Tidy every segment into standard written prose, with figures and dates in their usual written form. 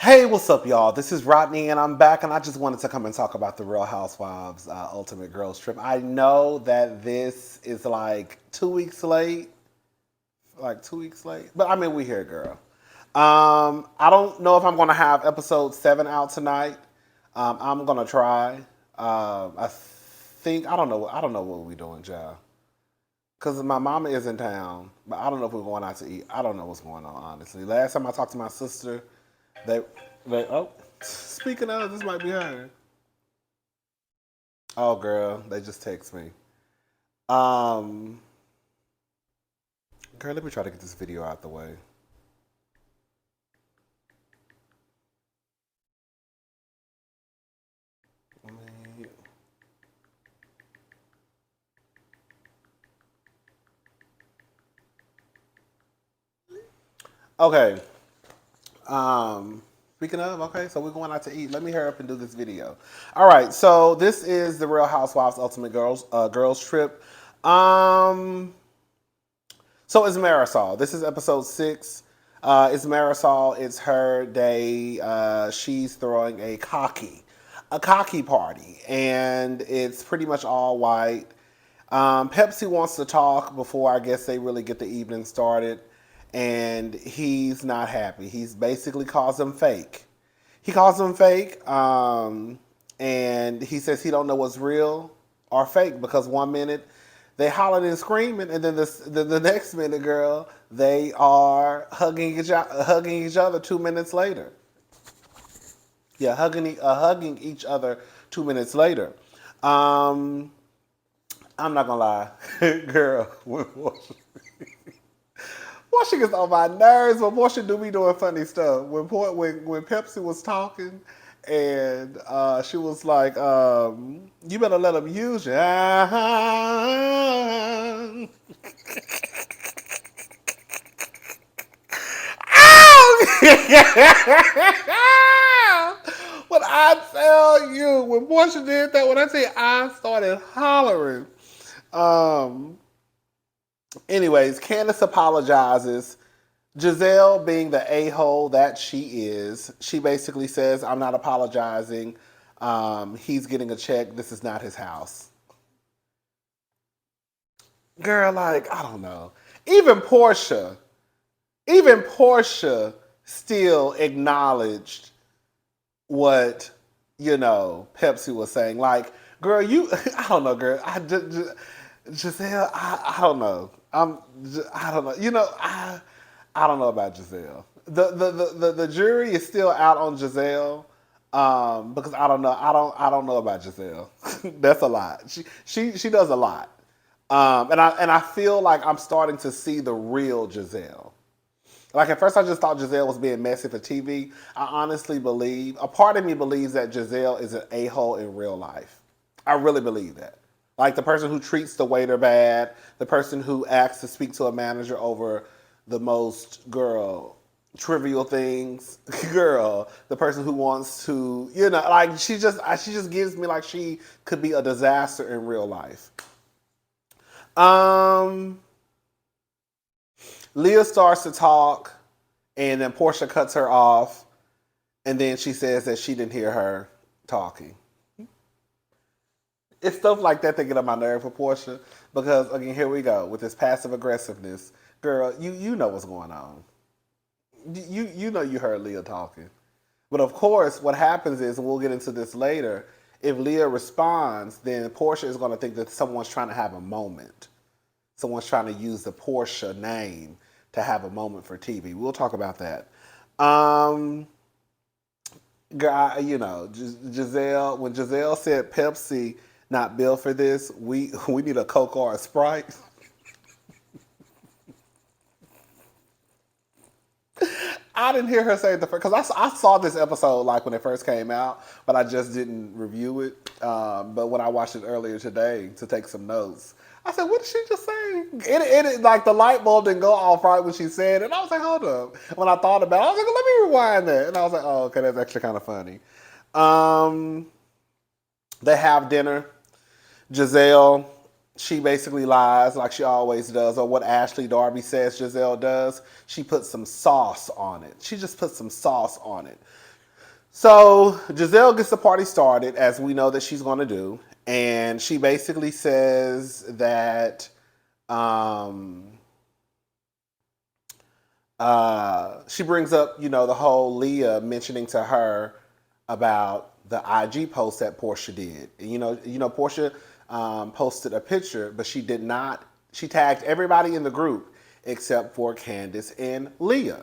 Hey, what's up, y'all? This is Rodney, and I'm back, and I just wanted to come and talk about the Real Housewives Ultimate Girls Trip. I know that this is like 2 weeks late, but I mean, we here, girl. I don't know if I'm gonna have episode 7 out tonight. I'm gonna try. I think I don't know what we're doing, y'all. Cause my mama is in town, but I don't know if we're going out to eat. I don't know what's going on, honestly. Last time I talked to my sister, they, oh, speaking of, this might be her. Oh, girl, they just text me. Um, Girl, let me try to get this video out the way. Okay. Speaking of, okay, so we're going out to eat. Let me hurry up and do this video. All right, so this is the Real Housewives Ultimate Girls Trip. Um, so it's Marisol. This is episode 6. It's Marisol. It's her day. She's throwing a cocky party, and it's pretty much all white. Pepsi wants to talk before I guess they really get the evening started, and he's not happy. He's basically calls them fake. He calls them fake, and he says he don't know what's real or fake because one minute they hollering and screaming, and then the next minute, girl, they are hugging each other 2 minutes later. Yeah, hugging each other 2 minutes later. Um, I'm not gonna lie, girl. Portia gets on my nerves, but Portia do be doing funny stuff. When Pepsi was talking, and she was like, "You better let him use you." When I tell you, when Portia did that, when I say I started hollering. Um, Anyways, Candace apologizes. Giselle, being the a-hole that she is, she basically says, I'm not apologizing. He's getting a check. This is not his house. Girl, like, I don't know. Even Portia, even Portia still acknowledged what, Pepsi was saying. Like, girl, I don't know, girl. Giselle, I don't know. I don't know. I don't know about Giselle. The jury is still out on Giselle, because I don't know. I don't know about Giselle. That's a lot. She does a lot, and I feel like I'm starting to see the real Giselle. Like at first, I just thought Giselle was being messy for TV. I honestly believe a part of me believes that Giselle is an a-hole in real life. I really believe that. Like the person who treats the waiter bad, the person who asks to speak to a manager over the most trivial things, the person who wants to, like she just gives me like she could be a disaster in real life. Um, Leah starts to talk, and then Portia cuts her off, and then she says that she didn't hear her talking. It's stuff like that that get on my nerve for Portia because again, here we go with this passive aggressiveness. Girl, you know what's going on. You know you heard Leah talking. But of course, what happens is, and we'll get into this later, if Leah responds, then Portia is going to think that someone's trying to have a moment. Someone's trying to use the Portia name to have a moment for TV. We'll talk about that. Um, Giselle, when Giselle said Pepsi not built for this, we need a Coke or a Sprite. I didn't hear her say it the first because I saw this episode like when it first came out, but I just didn't review it. But when I watched it earlier today to take some notes, I said, "What did she just say?" It like the light bulb didn't go off right when she said it. And I was like, "Hold up!" When I thought about it, I was like, "Let me rewind that." And I was like, "Oh, okay, that's actually kind of funny." Um, they have dinner. Giselle, she basically lies like she always does, or what Ashley Darby says Giselle does. She puts some sauce on it. She just puts some sauce on it. So Giselle gets the party started, as we know that she's going to do, and she basically says that she brings up, the whole Leah mentioning to her about the IG post that Portia did. And, Portia posted a picture, but she did not. She tagged everybody in the group except for Candace and Leah.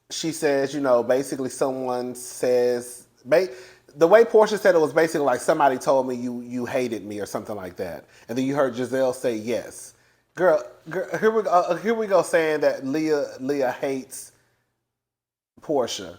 She says, basically someone says, the way Portia said it was basically like somebody told me you hated me or something like that. And then you heard Giselle say yes. Girl, here we go saying that Leah hates Portia.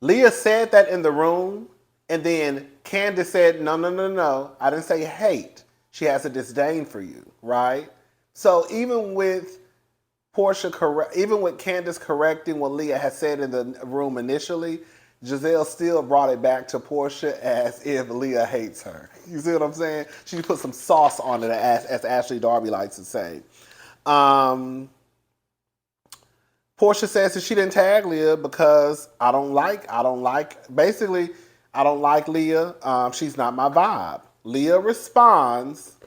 Leah said that in the room, and then Candace said, no, I didn't say hate. She has a disdain for you, right? So even with Candace correcting what Leah had said in the room initially, Giselle still brought it back to Portia as if Leah hates her. You see what I'm saying? She put some sauce on it, as Ashley Darby likes to say. Portia says that she didn't tag Leah because I don't like Leah. She's not my vibe. Leah responds,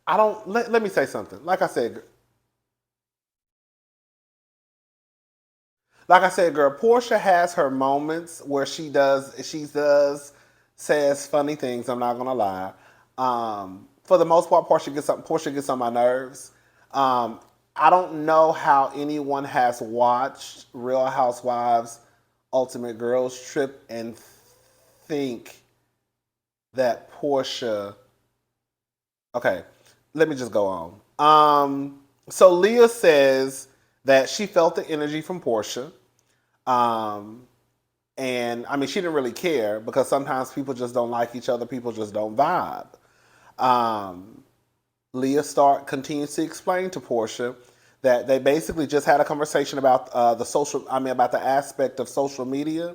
let me say something. Like I said, girl, Portia has her moments where she says funny things. I'm not gonna lie. For the most part, Portia gets on my nerves. I don't know how anyone has watched Real Housewives Ultimate Girls Trip and think that Portia. Okay, let me just go on. So Leah says that she felt the energy from Portia. And I mean, she didn't really care because sometimes people just don't like each other. People just don't vibe. Leah continues to explain to Portia that they basically just had a conversation about about the aspect of social media.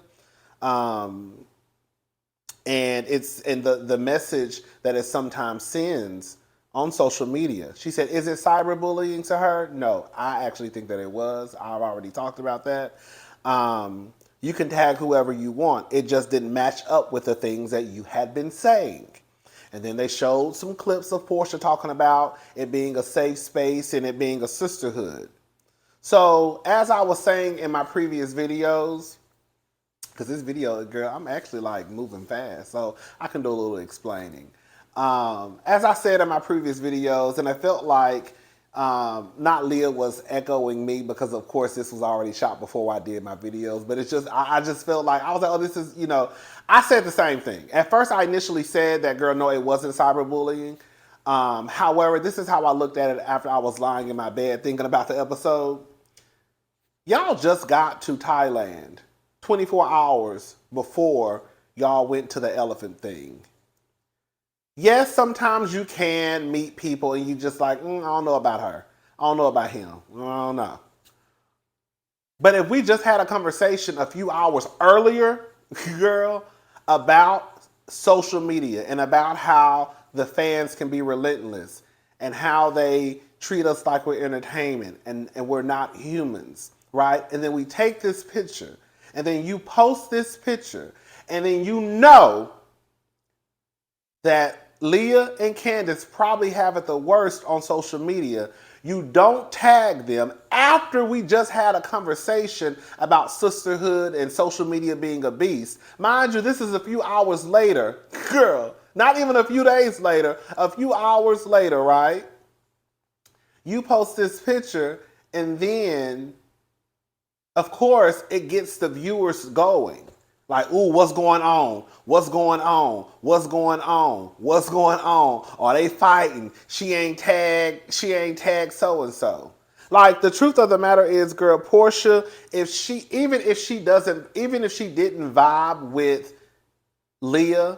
And the message that it sometimes sends on social media. She said, is it cyberbullying to her? No, I actually think that it was. I've already talked about that. You can tag whoever you want. It just didn't match up with the things that you had been saying. And then they showed some clips of Portia talking about it being a safe space and it being a sisterhood. So as I was saying in my previous videos, because this video, girl, I'm actually like moving fast, so I can do a little explaining. As I said in my previous videos, and I felt like not Leah was echoing me because of course this was already shot before I did my videos, but it's just, I just felt like, I was like, oh, this is, I said the same thing. At first I initially said that, girl, no, it wasn't cyberbullying. However, this is how I looked at it after I was lying in my bed thinking about the episode. Y'all just got to Thailand 24 hours before y'all went to the elephant thing. Yes, sometimes you can meet people and you just like, I don't know about her. I don't know about him. I don't know. But if we just had a conversation a few hours earlier, girl, about social media and about how the fans can be relentless and how they treat us like we're entertainment and we're not humans, right? And then we take this picture and then you post this picture and then you know that Leah and Candace probably have it the worst on social media. You don't tag them after we just had a conversation about sisterhood and social media being a beast. Mind you, this is a few hours later, girl, not even a few days later, a few hours later, right? You post this picture and then, of course, it gets the viewers going. Like, ooh, what's going on? What's going on? What's going on? What's going on? Are they fighting? She ain't tagged so-and-so. Like, the truth of the matter is, girl, Portia, even if she didn't vibe with Leah,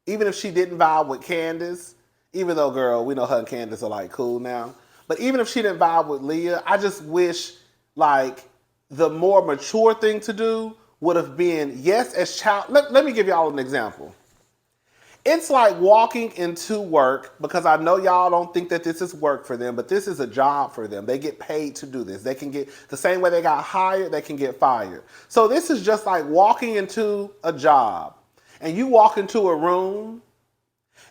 even if she didn't vibe with Candace, even though, girl, we know her and Candace are like cool now, but even if she didn't vibe with Leah, I just wish, like, the more mature thing to do would have been, yes, as child. Let me give y'all an example. It's like walking into work, because I know y'all don't think that this is work for them, but this is a job for them. They get paid to do this. They can get the same way they got hired, they can get fired. So this is just like walking into a job, and you walk into a room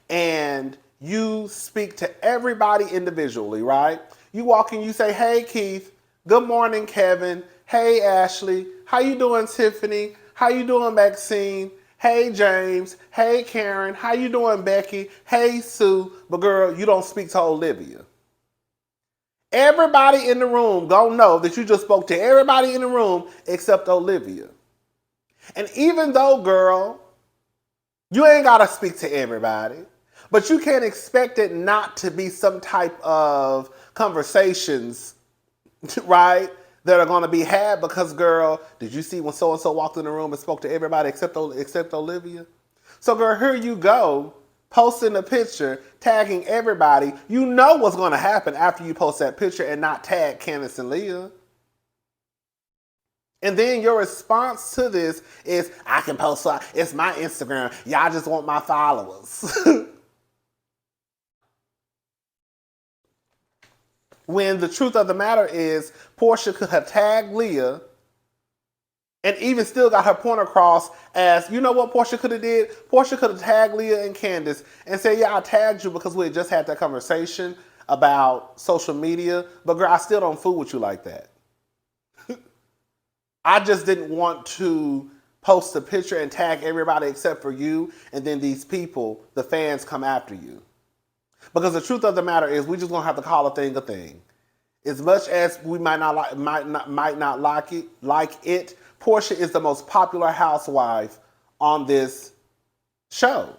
and you speak to everybody individually, right? You walk in, you say, "Hey Keith, good morning Kevin, hey Ashley, how you doing Tiffany, how you doing Maxine, hey James, hey Karen, how you doing Becky, hey Sue," but girl, you don't speak to Olivia. Everybody in the room gonna know that you just spoke to everybody in the room except Olivia. And even though, girl, you ain't gotta speak to everybody, but you can't expect it not to be some type of conversations, right, that are gonna be had because, girl, did you see when so-and-so walked in the room and spoke to everybody except Olivia? So, girl, here you go, posting a picture, tagging everybody. You know what's gonna happen after you post that picture and not tag Candace and Leah. And then your response to this is, "I can post, it's my Instagram. Y'all just want my followers." When the truth of the matter is, Portia could have tagged Leah and even still got her point across as, you know what Portia could have did? Portia could have tagged Leah and Candace and said, "Yeah, I tagged you because we had just had that conversation about social media, but girl, I still don't fool with you like that. I just didn't want to post a picture and tag everybody except for you, and then these people, the fans, come after you." Because the truth of the matter is, we just gonna have to call a thing a thing. As much as we might not like it, Portia is the most popular housewife on this show.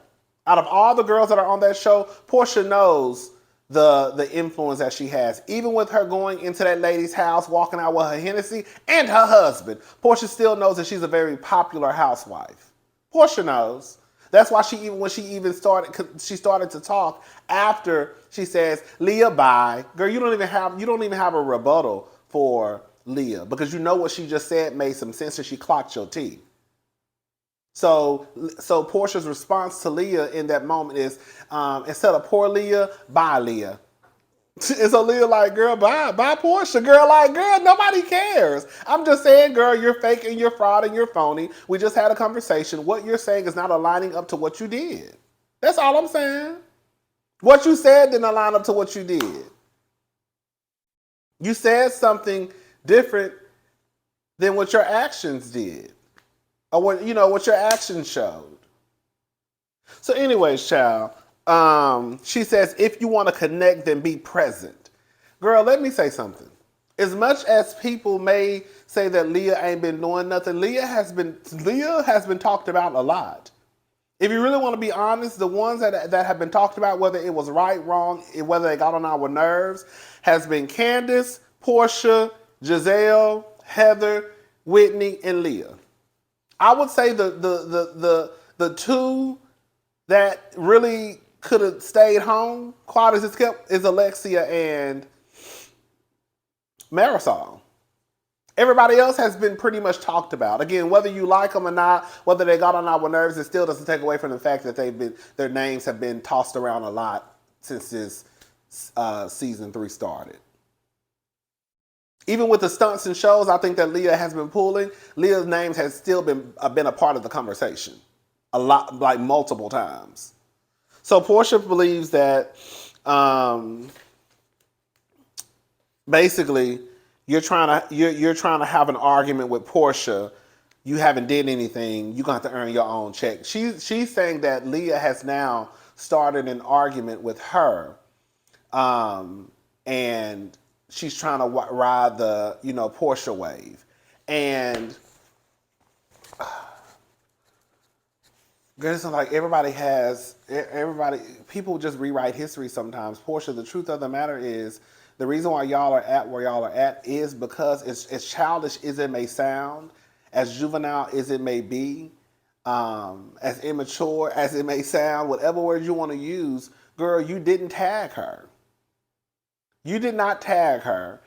Out of all the girls that are on that show, Portia knows the influence that she has. Even with her going into that lady's house, walking out with her Hennessy and her husband, Portia still knows that she's a very popular housewife. Portia knows. That's why when she started to talk after she says, "Leah, bye." Girl, you don't even have a rebuttal for Leah, because you know what she just said made some sense and she clocked your T. So Portia's response to Leah in that moment is, instead of "poor Leah," "bye Leah." And so Leah like, "Girl, bye Portia." Girl, like, girl, nobody cares. I'm just saying, girl, you're fake and you're fraud and you're phony. We just had a conversation. What you're saying is not aligning up to what you did. That's all I'm saying. What you said didn't align up to what you did. You said something different than what your actions did, or what your actions showed. So, anyways, child. She says, "If you want to connect, then be present." Girl, let me say something. As much as people may say that Leah ain't been doing nothing, Leah has been talked about a lot. If you really want to be honest, the ones that have been talked about, whether it was right, wrong, whether they got on our nerves, has been Candace, Portia, Giselle, Heather, Whitney, and Leah. I would say the two that really could have stayed home, quiet as it's kept, is Alexia and Marisol. Everybody else has been pretty much talked about. Again, whether you like them or not, whether they got on our nerves, it still doesn't take away from the fact that their names have been tossed around a lot since this season 3 started. Even with the stunts and shows, I think that Leah has been pulling. Leah's names has still been a part of the conversation, a lot, like multiple times. So Portia believes that basically you're trying to have an argument with Portia. You haven't did anything. You're gonna have to earn your own check. She's saying that Leah has now started an argument with her, and she's trying to ride the Portia wave, and it's like people just rewrite history sometimes. Portia, the truth of the matter is, the reason why y'all are at where y'all are at is because as childish as it may sound, as juvenile as it may be, as immature as it may sound, whatever word you want to use, girl, you didn't tag her. You did not tag her.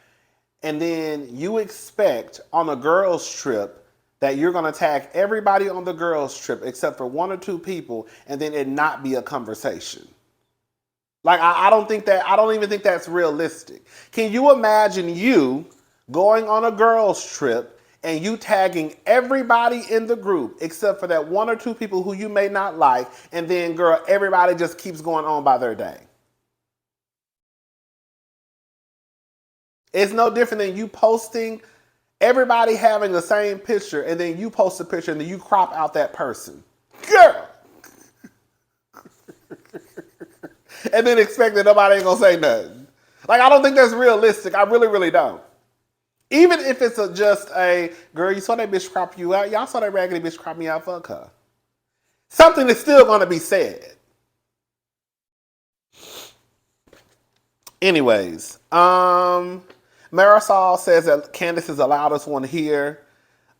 And then you expect on a girls' trip that you're going to tag everybody on the girls trip except for one or two people and then it not be a conversation. Like I don't think that I don't even think that's realistic. Can you imagine you going on a girls trip and you tagging everybody in the group except for that one or two people who you may not like, and then girl, everybody just keeps going on by their day? It's no different than you posting everybody having the same picture and then you post a picture and then you crop out that person. Girl. And then expect that nobody ain't gonna say nothing. Like, I don't think that's realistic. I really, really don't. Even if it's just a, girl, you saw that bitch crop you out. Y'all saw that raggedy bitch crop me out, fuck her. Something is still gonna be said. Anyways, Marisol says that Candace is the loudest one here.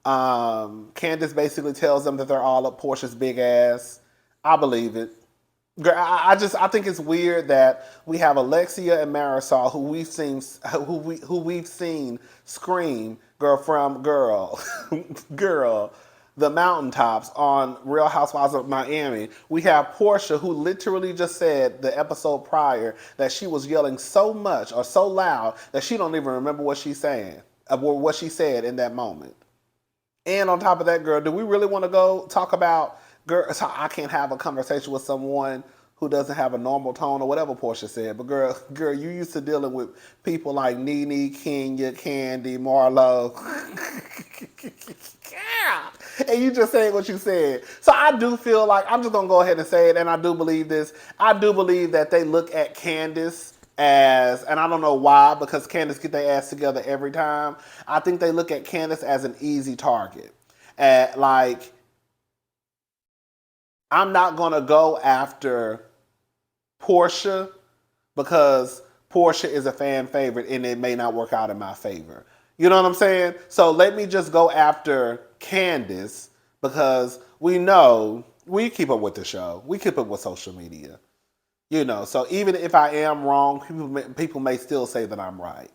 Candace basically tells them that they're all up Portia's big ass. I believe it. Girl, I think it's weird that we have Alexia and Marisol who we've seen scream girl the mountaintops on Real Housewives of Miami. We have Portia who literally just said the episode prior that she was yelling so much or so loud that she don't even remember what she's saying or what she said in that moment. And on top of that, girl, do we really want to go talk about, girl, I can't have a conversation with someone who doesn't have a normal tone or whatever Portia said. But girl, you used to dealing with people like Nene, Kenya, Candy, Marlo. And you just saying what you said. So I do feel like, I'm just going to go ahead and say it, and I do believe this. I do believe that they look at Candace as, and I don't know why, because Candace get their ass together every time. I think they look at Candace as an easy target. Like, I'm not going to go after Portia because Portia is a fan favorite and it may not work out in my favor. You know what I'm saying? So let me just go after Candace because we know we keep up with the show. We keep up with social media. You know, so even if I am wrong, people may still say that I'm right.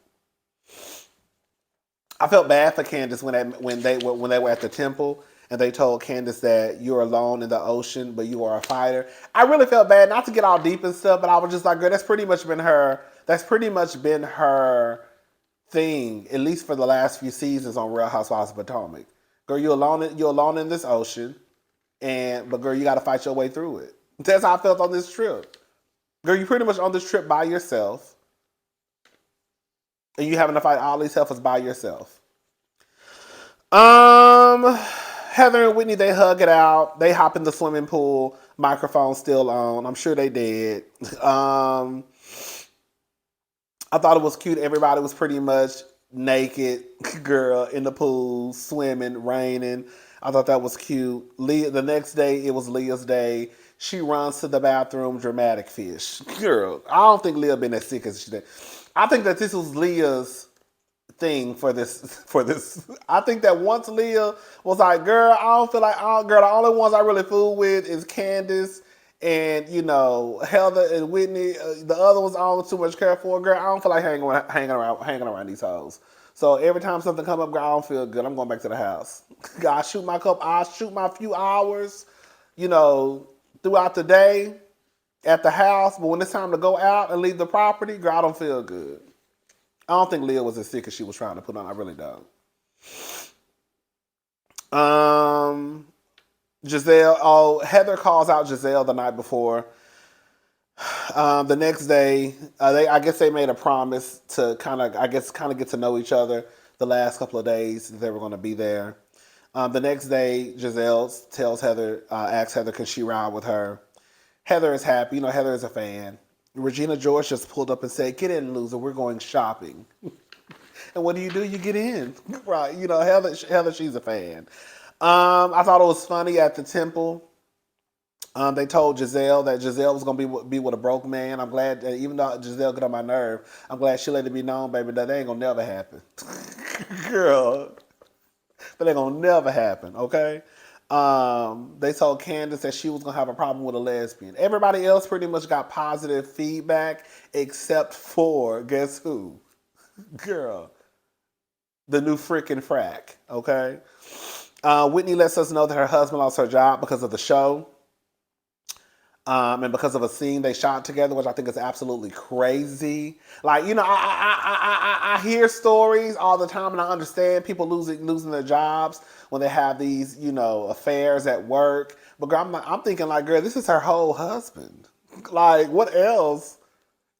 I felt bad for Candace when they were at the temple and they told Candace that you're alone in the ocean, but you are a fighter. I really felt bad, not to get all deep and stuff, but I was just like, girl, that's pretty much been her thing, at least for the last few seasons on Real Housewives of Potomac. Girl, you're alone in this ocean, but girl, you got to fight your way through it. That's how I felt on this trip. Girl, you're pretty much on this trip by yourself, and you having to fight all these heifers by yourself. Heather and Whitney, they hug it out. They hop in the swimming pool. Microphone still on. I'm sure they did. I thought it was cute. Everybody was pretty much naked, girl, in the pool, swimming, raining. I thought that was cute. The next day, it was Leah's day. She runs to the bathroom, dramatic fish. Girl, I don't think Leah been as sick as she did. I think that this was Leah's thing for this. I think that once Leah was like, girl, I don't feel like, girl, the only ones I really fool with is Candace and, you know, Heather and Whitney. The other ones I don't too much care for. Girl, I don't feel like hanging around these hoes. So every time something come up, girl, I don't feel good. I'm going back to the house. I shoot my few hours, you know, throughout the day at the house. But when it's time to go out and leave the property, girl, I don't feel good. I don't think Leah was as sick as she was trying to put on. I really don't. Heather calls out Giselle the night before. The next day, I guess they made a promise to kind of get to know each other the last couple of days that they were going to be there. The next day, Giselle asks Heather, can she ride with her? Heather is happy. You know, Heather is a fan. Regina George just pulled up and said, get in, loser, we're going shopping. And what do? You get in. Right. You know, Heather, she's a fan. I thought it was funny at the temple. They told Giselle that Giselle was going to be with a broke man. I'm glad, that even though Giselle got on my nerve, I'm glad she let it be known, baby, that ain't going to never happen. Girl, that ain't going to never happen, okay? They told Candace that she was going to have a problem with a lesbian. Everybody else pretty much got positive feedback except for, guess who? Girl, the new freaking frack, okay? Whitney lets us know that her husband lost her job because of the show. And because of a scene they shot together, which I think is absolutely crazy. Like, you know, I hear stories all the time, and I understand people losing their jobs when they have these, you know, affairs at work. But girl, I'm thinking like, girl, this is her whole husband. Like, what else?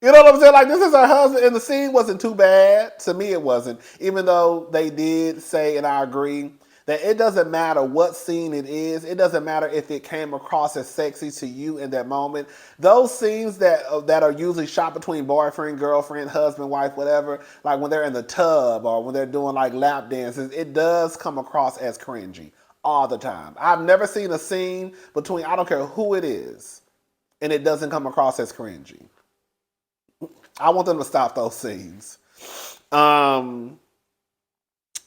You know what I'm saying? Like, this is her husband, and the scene wasn't too bad. To me, it wasn't. Even though they did say, and I agree, that it doesn't matter what scene it is. It doesn't matter if it came across as sexy to you in that moment. Those scenes that are usually shot between boyfriend, girlfriend, husband, wife, whatever, like when they're in the tub or when they're doing like lap dances, it does come across as cringy all the time. I've never seen a scene between, I don't care who it is, and it doesn't come across as cringy. I want them to stop those scenes. Um,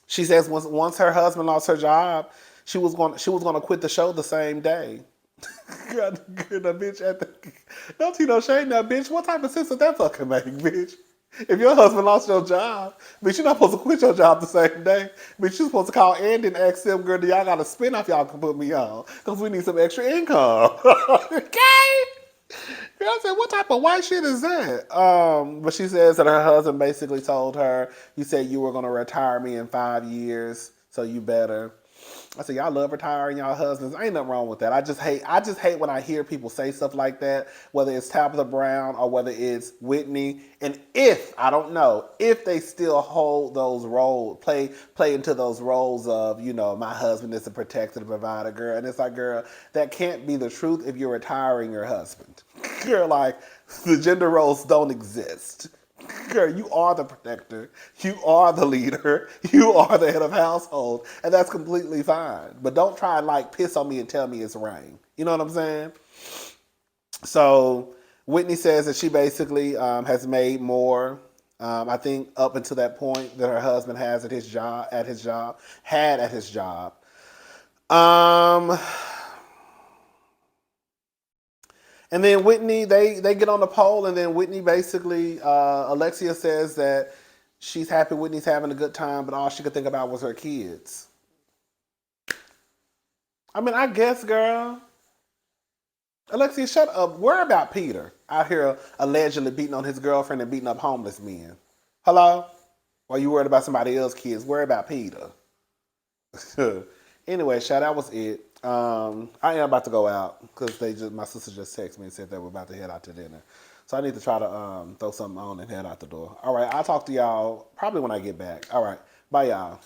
she says once her husband lost her job, she was going to quit the show the same day. God, the bitch at the don't you know shame now, bitch. What type of sense does that fucking make, bitch? If your husband lost your job, bitch, you're not supposed to quit your job the same day. Bitch, you're supposed to call Andy and ask him, girl, do y'all got a spin-off y'all can put me on? Because we need some extra income. Okay? Yeah, I said, what type of white shit is that? But she says that her husband basically told her, you said you were going to retire me in 5 years, so you better. I said, y'all love retiring y'all husbands. Ain't nothing wrong with that. I just hate when I hear people say stuff like that, whether it's Tabitha Brown or whether it's Whitney. And if, I don't know, if they still hold those roles, play into those roles of, you know, my husband is a protector, provider, girl. And it's like, girl, that can't be the truth if you're retiring your husband. Girl, like, the gender roles don't exist. Girl, you are the protector. You are the leader. You are the head of household. And that's completely fine. But don't try and like piss on me and tell me it's rain. You know what I'm saying? So Whitney says that she basically has made more, I think, up until that point that her husband has at his job, had at his job. Um, And then Whitney, they get on the poll, and then Whitney basically, Alexia says that she's happy Whitney's having a good time, but all she could think about was her kids. I mean, I guess, girl. Alexia, shut up. Worry about Peter out here allegedly beating on his girlfriend and beating up homeless men. Hello? While you worried about somebody else's kids, worry about Peter. Anyway, Sha, that was it. I am about to go out because my sister just texted me and said they were about to head out to dinner. So I need to try to throw something on and head out the door. All right, I'll talk to y'all probably when I get back. All right, bye y'all.